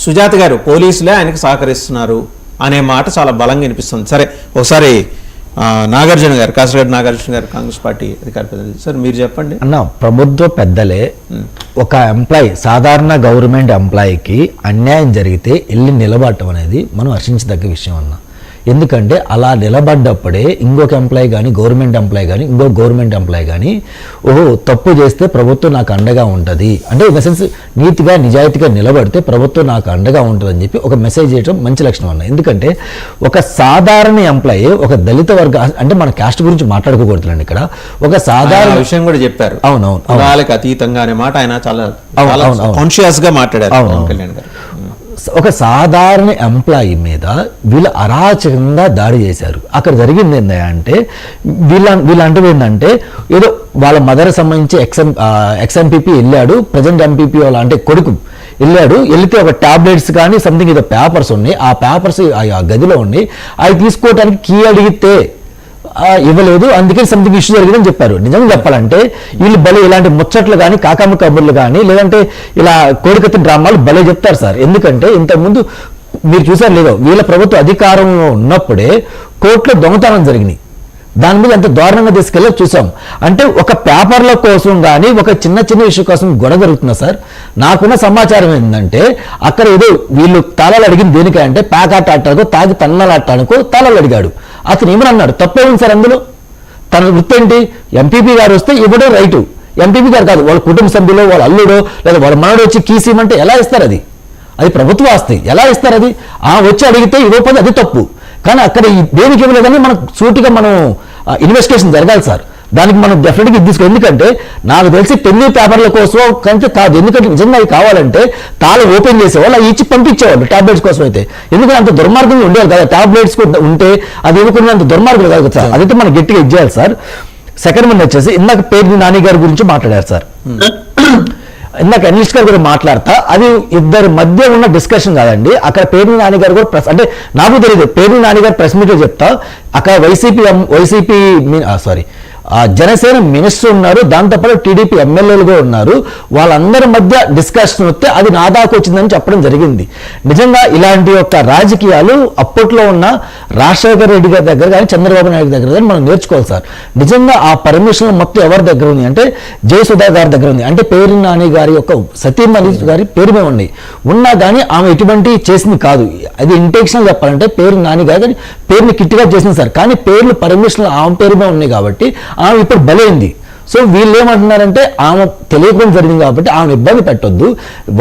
సుజాత గారు పోలీసులే ఆయనకు సహకరిస్తున్నారు అనే మాట చాలా బలంగా వినిపిస్తుంది. సరే ఒకసారి నాగార్జున గారు, కాసరగడ్డ నాగార్జున గారు, కాంగ్రెస్ పార్టీ అధికార ప్రతినిధి, సార్ మీరు చెప్పండి. అన్న, ప్రభుత్వ పెద్దలే ఒక ఎంప్లాయీ, సాధారణ గవర్నమెంట్ ఎంప్లాయీకి అన్యాయం జరిగితే వెళ్ళి నిలబడటం అనేది మనం హర్షించదగ్గ విషయం అన్న. ఎందుకంటే అలా నిలబడ్డప్పుడే ఇంకొక ఎంప్లాయీ కానీ, గవర్నమెంట్ ఎంప్లాయీ కానీ, ఇంకొక గవర్నమెంట్ ఎంప్లాయీ కానీ ఓహో తప్పు చేస్తే ప్రభుత్వం నాకు అండగా ఉంటుంది అంటే ఇన్ ద సెన్స్ నీతిగా నిజాయితీగా నిలబడితే ప్రభుత్వం నాకు అండగా ఉంటుంది అని చెప్పి ఒక మెసేజ్ చేయడం మంచి లక్షణం అన్న. ఎందుకంటే ఒక సాధారణ ఎంప్లాయీ, ఒక దళిత వర్గ, అంటే మన క్యాస్ట్ గురించి మాట్లాడుకోకూడదులండి ఇక్కడ, ఒక సాధారణ విషయం కూడా చెప్పారు. అవునవును, వాళ్ళకి అతీతంగా అనే మాట ఆయన చాలా కాన్షియస్ గా మాట్లాడారు. కళ్యాణ్ గారు, ఒక సాధారణ ఎంప్లాయీ మీద వీళ్ళు అరాచకంగా దాడి చేశారు. అక్కడ జరిగింది ఏంటంటే వీళ్ళంటే ఏంటంటే ఏదో వాళ్ళ మదర్ సంబంధించి ఎక్స్ఎంపీపీ వెళ్ళాడు, ప్రజెంట్ ఎంపీపీ వాళ్ళ అంటే కొడుకు వెళ్తే ఒక టాబ్లెట్స్ కానీ సంథింగ్ ఏదో పేపర్స్ ఉన్నాయి, ఆ పేపర్స్ ఆ గదిలో ఉన్నాయి, అవి తీసుకోవడానికి కీ అడిగితే ఇవ్వలేదు, అందుకే సంథింగ్ ఇష్యూ జరిగిందని చెప్పారు. నిజంగా చెప్పాలంటే వీళ్ళు భలే ఇలాంటి ముచ్చట్లు కానీ, కాకమ్మ కబుర్లు కానీ, లేదంటే ఇలా కోడికత్తి డ్రామాలు భలే చెప్తారు సార్. ఎందుకంటే ఇంతకుముందు మీరు చూసారు లేదో, వీళ్ళ ప్రభుత్వ అధికారంలో ఉన్నప్పుడే కోర్టులో దొంగతనం జరిగినాయి, దాని మీద ఎంత దారుణంగా తీసుకెళ్ళి చూసాం. అంటే ఒక పేపర్ల కోసం కానీ, ఒక చిన్న చిన్న ఇష్యూ కోసం గొడవ జరుగుతున్నా సార్. నాకున్న సమాచారం ఏంటంటే అక్కడ ఏదో వీళ్ళు తాళాలు అడిగింది దేనికంటే ప్యాకాట ఆడటానికో తాగి తన్నాలు ఆడటానికో తాళాలు అడిగాడు. అతను ఏమని అన్నాడు, తప్పేముంది సార్ అందులో? తన వృత్తి ఏంటి? ఎంపీపీ గారు వస్తే ఇవ్వడం రైటు, ఎంపీపీ గారు కాదు, వాళ్ళ కుటుంబ సభ్యులు, వాళ్ళ అల్లుడో లేదా వాళ్ళ మనడు వచ్చి కీసిమంటే ఎలా ఇస్తారు? అది ప్రభుత్వ ఆస్తి, ఎలా ఇస్తారు? అది వచ్చి అడిగితే ఇవ్వకపోతే అది తప్పు. కానీ అక్కడ దేనికి ఇవ్వలేదని మనకు సూటిగా మనం ఇన్వెస్టిగేషన్ జరగాలి సార్. దానికి మనం డెఫినెట్గా ఇది తీసుకోవాలి. ఎందుకంటే నాకు తెలిసి పెళ్లి పేపర్ల కోసం కంటే కాదు, ఎందుకంటే నిజంగా అవి కావాలంటే తాళం ఓపెన్ చేసేవాళ్ళు అవి ఇచ్చి పంపించేవాళ్ళు టాబ్లెట్స్ కోసం అయితే. ఎందుకంటే అంత దుర్మార్గంగా ఉండేవాళ్ళు కదా, టాబ్లెట్స్ ఉంటే అది ఇవ్వకుండా అంత దుర్మార్గం కాదు సార్. అదైతే మనం గట్టిగా ఇచ్చేయాలి సార్. సెకండ్ వన్ వచ్చేసి ఇందాక పేర్ని నాని గారి గురించి మాట్లాడారు సార్. ఇందాక అనలిస్ట్ గారు కూడా మాట్లాడతా, అది ఇద్దరి మధ్య ఉన్న డిస్కషన్ కాదండి. అక్కడ పేర్ని నాని గారు కూడా అంటే నాకు తెలియదు, పేర్ని నాని గారు ప్రెస్ మీట్లో చెప్తా, అక్కడ వైసీపీ జనసేన మినిస్టర్ ఉన్నారు, దాంతోపాటు టీడీపీ ఎమ్మెల్యేలుగా ఉన్నారు. వాళ్ళందరి మధ్య డిస్కషన్ వస్తే అది నా దాకా వచ్చిందని చెప్పడం జరిగింది. నిజంగా ఇలాంటి యొక్క రాజకీయాలు అప్పట్లో ఉన్న రాజశేఖర రెడ్డి గారి దగ్గర కానీ, చంద్రబాబు నాయుడు దగ్గర కానీ మనం నేర్చుకోవాలి సార్. నిజంగా ఆ పర్మిషన్ మొత్తం ఎవరి దగ్గర ఉంది అంటే జయసుధా గారి దగ్గర ఉంది. అంటే పేరు నాని గారి యొక్క సతీమణి గారి పేరు మీద ఉన్నాయి, ఉన్నా కానీ ఆమె ఎటువంటి చేసింది కాదు. అది ఇంటెన్షనల్ చెప్పాలంటే పేరు నాని గారు కానీ పేరుని కిట్టిగా చేసింది సార్. కానీ పేర్లు పర్మిషన్లు ఆమె పేరు మీద ఉన్నాయి కాబట్టి ఆమె ఇప్పుడు బలైంది. సో వీళ్ళు ఏమంటున్నారంటే ఆమె తెలియకుండా జరిగింది కాబట్టి ఆమె ఇబ్బంది పెట్టొద్దు,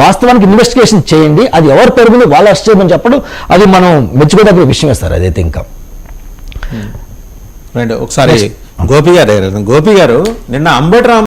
వాస్తవానికి ఇన్వెస్టిగేషన్ చేయండి, అది ఎవరి పేరు మీద వాళ్ళు అరెస్ట్ చేయమని చెప్పడం అది మనం మెచ్చుకోదగ్గ విషయమే సార్. అదైతే ఇంకా ఒకసారి గోపి గారు నిన్న అంబటి